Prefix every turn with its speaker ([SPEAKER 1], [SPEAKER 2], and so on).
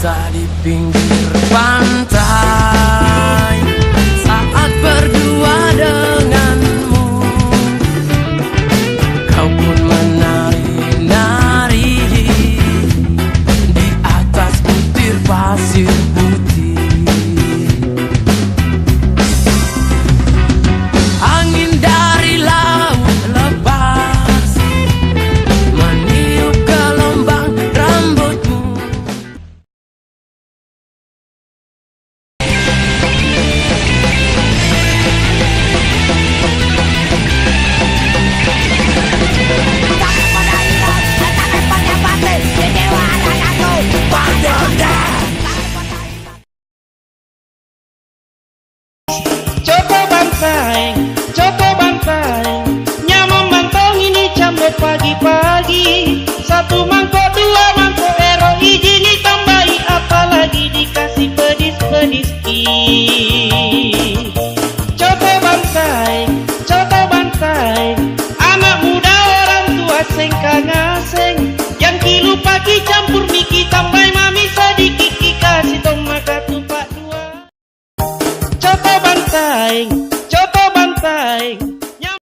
[SPEAKER 1] biasa di pinggir pantai saat berdua denganmu. Kau pun menari-nari di atas butir pasir putih. Angin dari laut lepas meniup gelombang rambutmu.
[SPEAKER 2] Coto bantai, nyaman mantong ini cambot pagi-pagi. Satu mangkok, dua mangkok, ero izini tambahi, apalagi dikasih pedis-pedis. Coto bantai, anak muda orang tua sengkang ngasih.